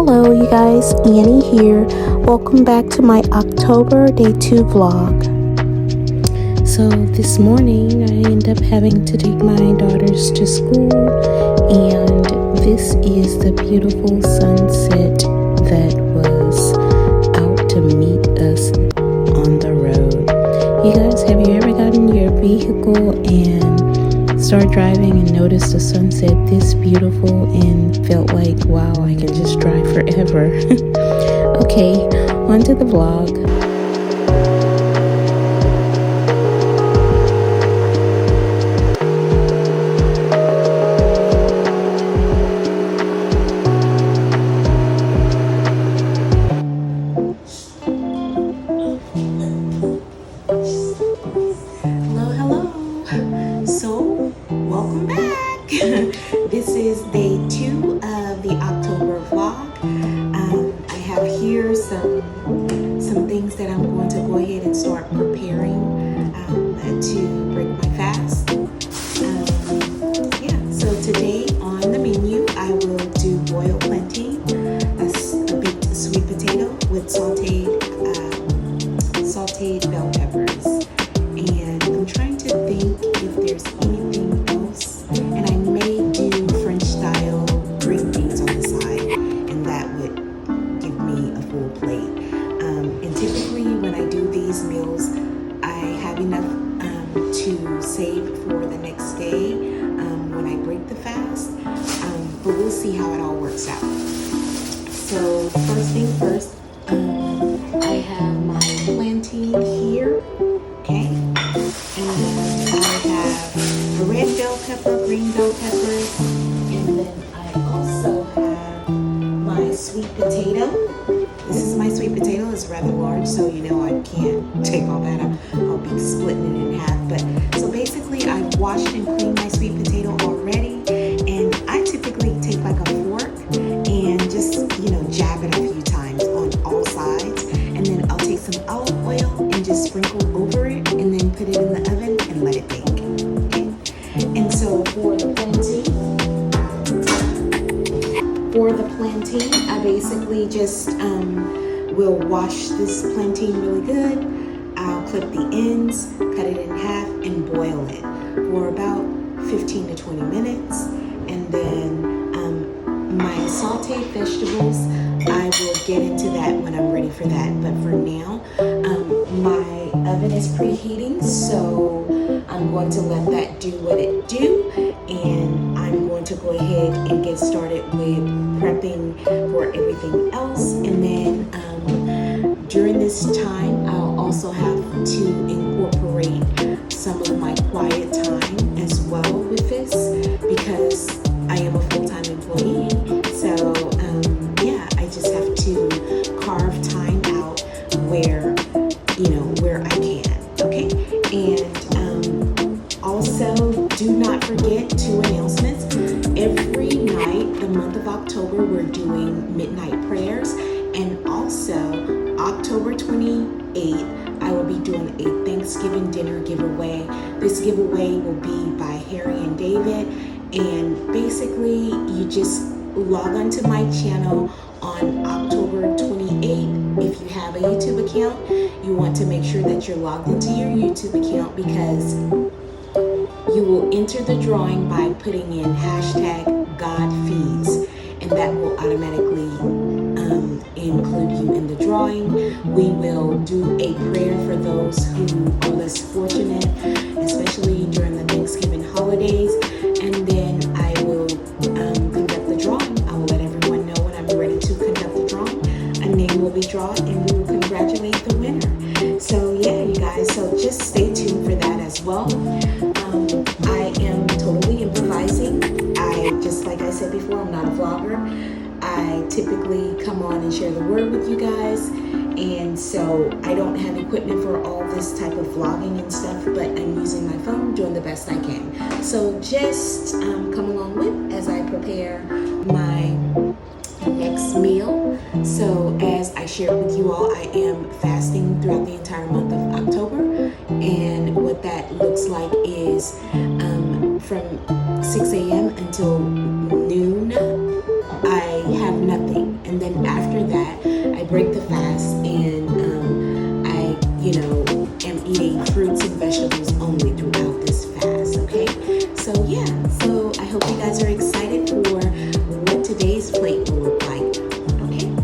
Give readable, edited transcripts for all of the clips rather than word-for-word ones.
Hello, you guys, Annie here. Welcome back to my October Day 2 vlog. So this morning I end up having to take my daughters to school, and this is the beautiful sunset that was out to meet us on the road. You guys, have you ever gotten in your vehicle and start driving and notice the sunset this beautiful and felt like, wow, I can just drive forever? Okay, on to the vlog. This is day 2 of the October vlog. I have here some things that I'm going to go ahead and start preparing to break my fast. So today on the menu I will do boiled plantain, a baked sweet potato with sauteed bell peppers, and I'm trying to think if there's anything else, and I may do French style green beans on the side, and that would give me a full plate. And typically when I do these meals, I have enough to save for the next day when I break the fast, but we'll see how it all works out. So first thing first, I have my plantain here, okay, and then I have a red bell pepper, green bell pepper, and then I also have my sweet potato. This is my sweet potato. It's rather large, so you know I can't take all that up. I'll be splitting it in half. But so basically I've washed and cleaned my sweet potato already, and I typically take like a fork and just, jab it a few times on all sides, and then I'll take some olive oil and just sprinkle over it, and then put it in the oven and let it bake. Okay? And so for the plantain, I basically just will wash this plantain really good. I'll clip the ends, cut it in half, and boil it for about 15 to 20 minutes. And then my sauteed vegetables, I will get into that when I'm ready for that. But for now, my oven is preheating, so I'm going to let that do what it do, and I'm going to go ahead and get started with prepping for everything else. And then during this time, I'll also have to incorporate some of my quiet time as well with this, because I am a full-time employee. So I just have to carve time out where I can. Okay, and also do not forget 2 announcements. Every night, the month of October, we're doing midnight prayers, and also October 28th, I will be doing a Thanksgiving dinner giveaway. This giveaway will be by Harry and David, and basically you just log onto my channel on October 28th. If you have a YouTube account, you want to make sure that you're logged into your YouTube account, because you will enter the drawing by putting in #GodFeeds, and that will automatically include you in the drawing. We will do a prayer for those who are less fortunate, especially during the Thanksgiving holidays, and then I will conduct the drawing. I will let everyone know when I'm ready to conduct the drawing. A name will be drawn, and we will congratulate the winner. So yeah, you guys, so just stay tuned for that as well. I am totally improvising. Just like I said before, I'm not a vlogger. I typically come on and share the word with you guys, and so I don't have equipment for all this type of vlogging and stuff, but I'm using my phone, doing the best I can. So just come along with as I prepare my next meal. So as I shared with you all, I am fasting throughout the entire month of October, and what that looks like is from 6 a.m. until noon, I have nothing. And then after that, I break the fast and I, am eating fruits and vegetables only throughout this fast, okay? So yeah, so I hope you guys are excited for what today's plate will look like, okay?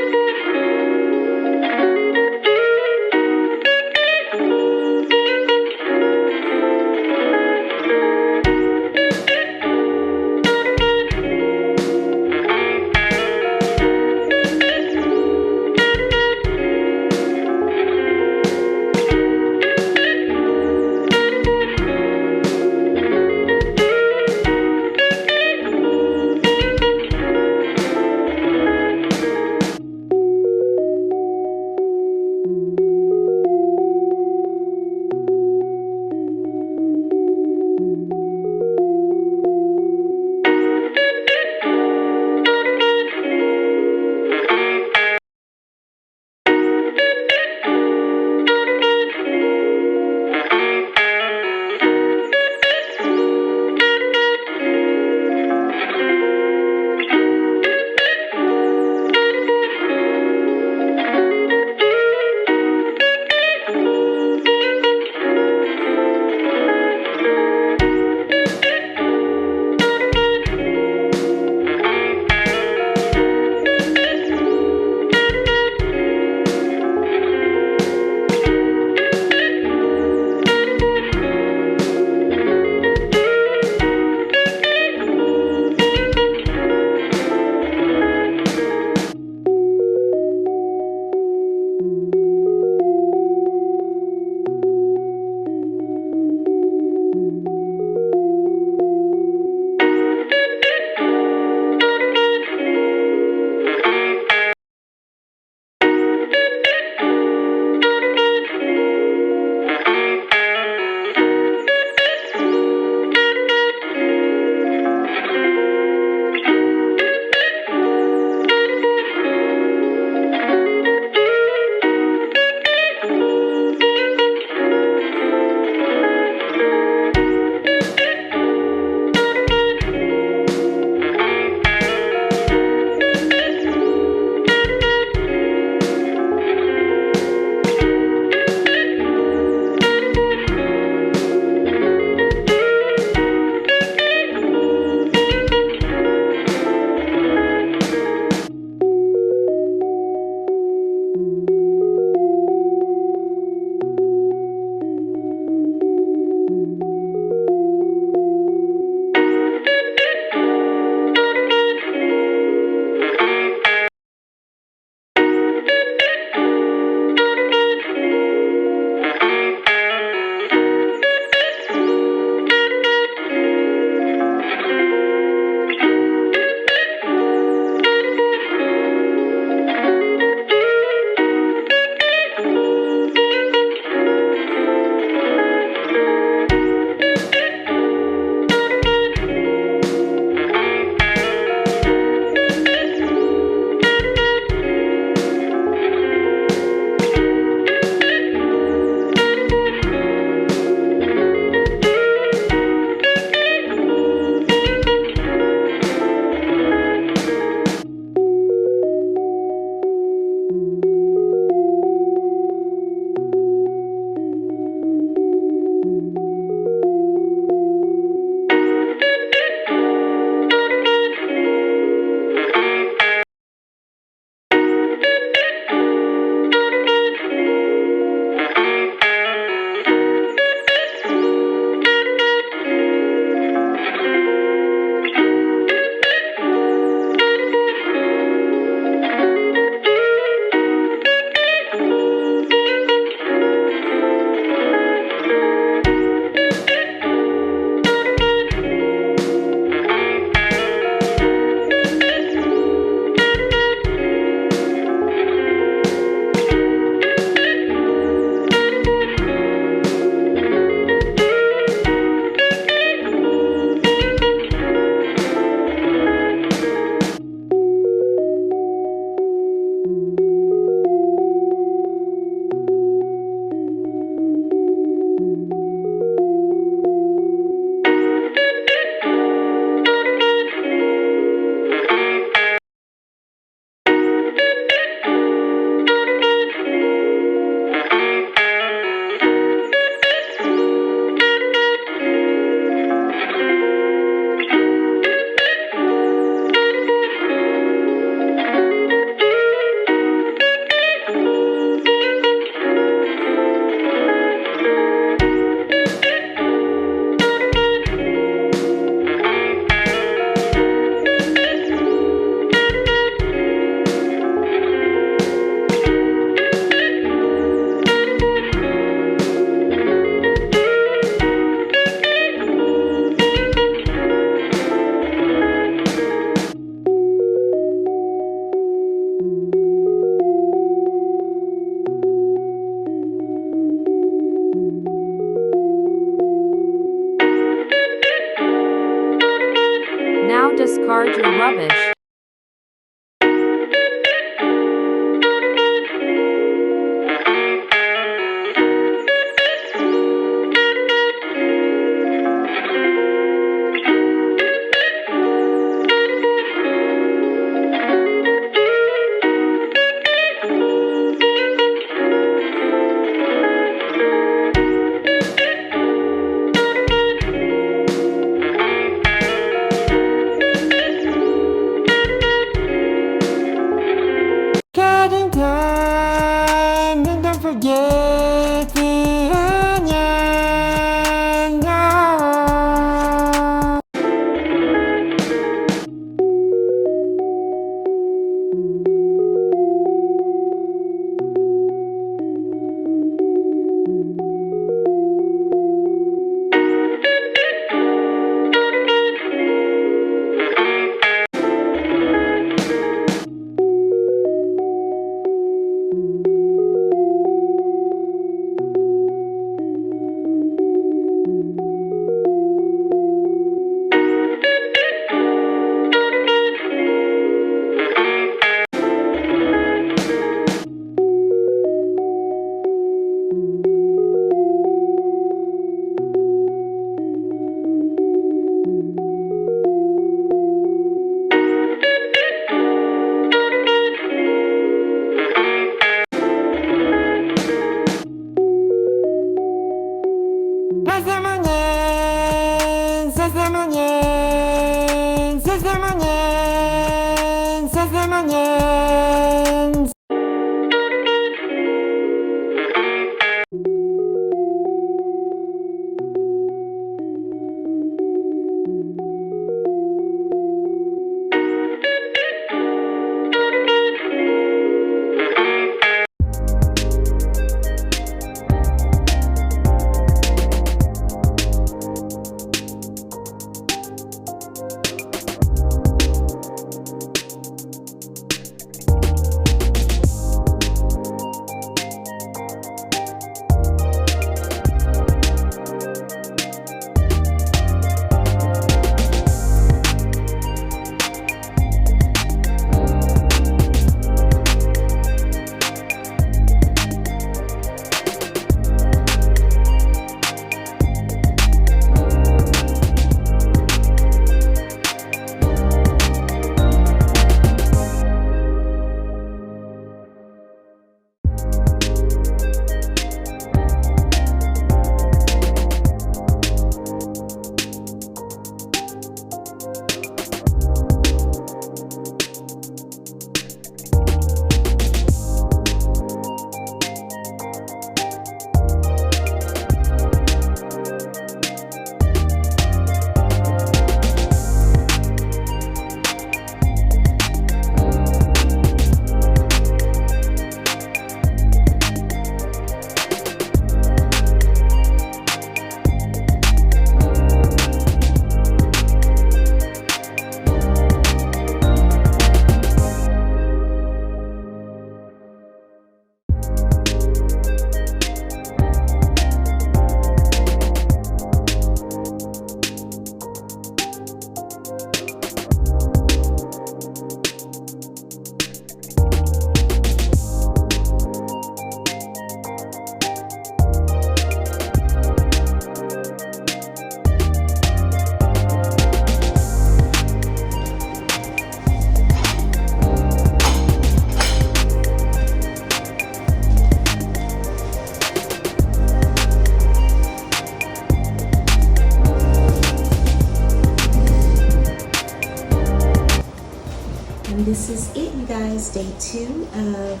this is it, you guys. Day 2 of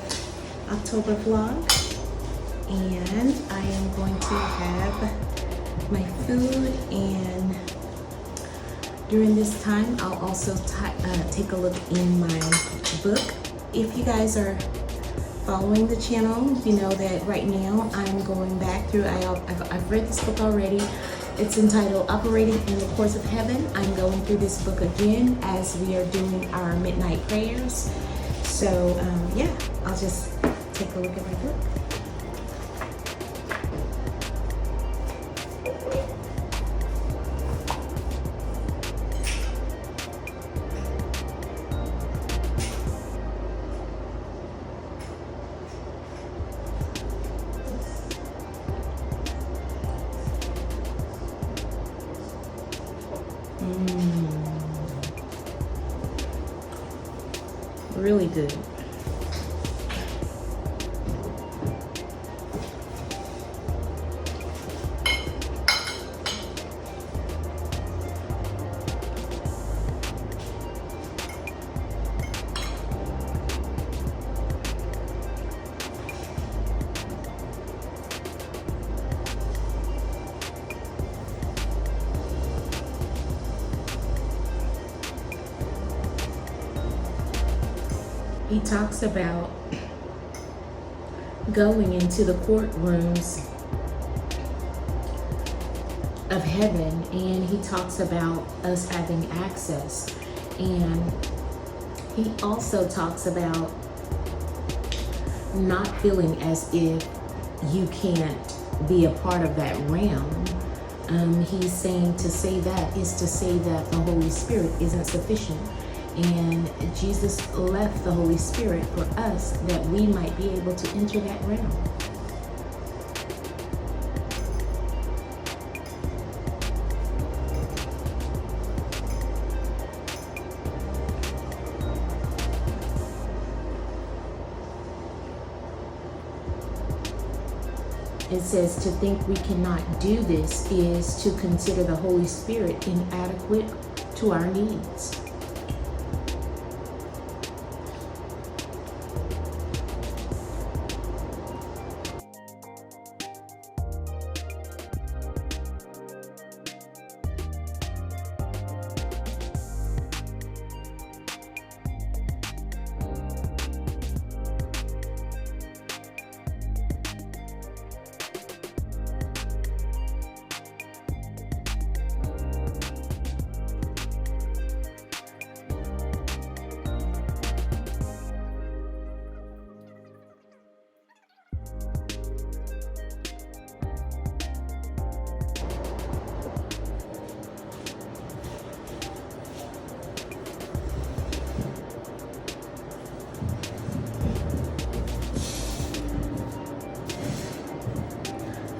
October vlog. And I am going to have my food, and during this time I'll also take a look in my book. If you guys are following the channel, you know that right now I'm going back through, I've read this book already. It's entitled Operating in the Courts of Heaven. I'm going through this book again as we are doing our midnight prayers. So yeah, I'll just take a look at my book. Really good. he talks about going into the courtrooms of heaven, and he talks about us having access. And he also talks about not feeling as if you can't be a part of that realm. He's saying to say that is to say that the Holy Spirit isn't sufficient. And Jesus left the Holy Spirit for us that we might be able to enter that realm. It says to think we cannot do this is to consider the Holy Spirit inadequate to our needs.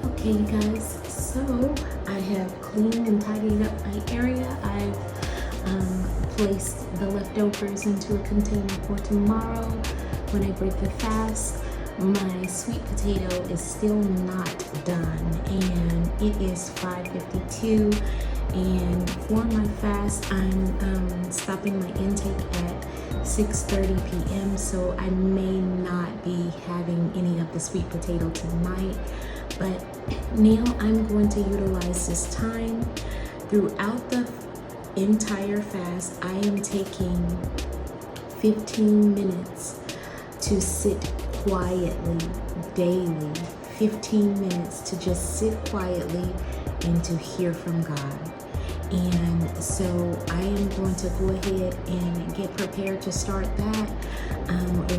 Okay, you guys, so I have cleaned and tidied up my area. I've placed the leftovers into a container for tomorrow when I break the fast. My sweet potato is still not done, and it is 5:52. And for my fast, I'm stopping my intake at 6:30 p.m. So I may not be having any of the sweet potato tonight. But now I'm going to utilize this time throughout the entire fast. I am taking 15 minutes to sit quietly daily. 15 minutes to just sit quietly and to hear from God. And so I am going to go ahead and get prepared to start that.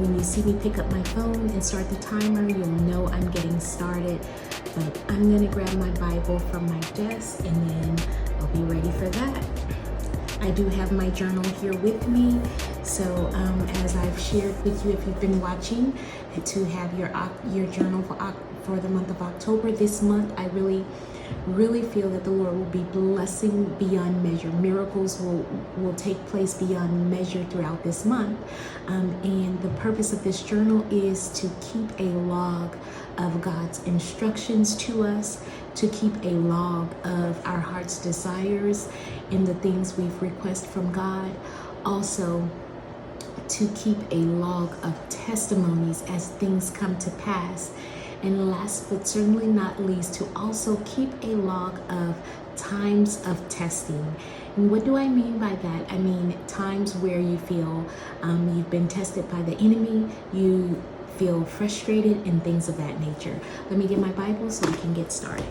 When you see me pick up my phone and start the timer, you'll know I'm getting started. But I'm going to grab my Bible from my desk and then I'll be ready for that. I do have my journal here with me. So as I've shared with you, if you've been watching, to have your journal for the month of October. This month, I really feel that the Lord will be blessing beyond measure. Miracles will take place beyond measure throughout this month. And the purpose of this journal is to keep a log of God's instructions to us, to keep a log of our heart's desires and the things we've requested from God. Also, to keep a log of testimonies as things come to pass. And last but certainly not least, to also keep a log of times of testing. And what do I mean by that? I mean times where you feel you've been tested by the enemy, you feel frustrated, and things of that nature. Let me get my Bible so we can get started.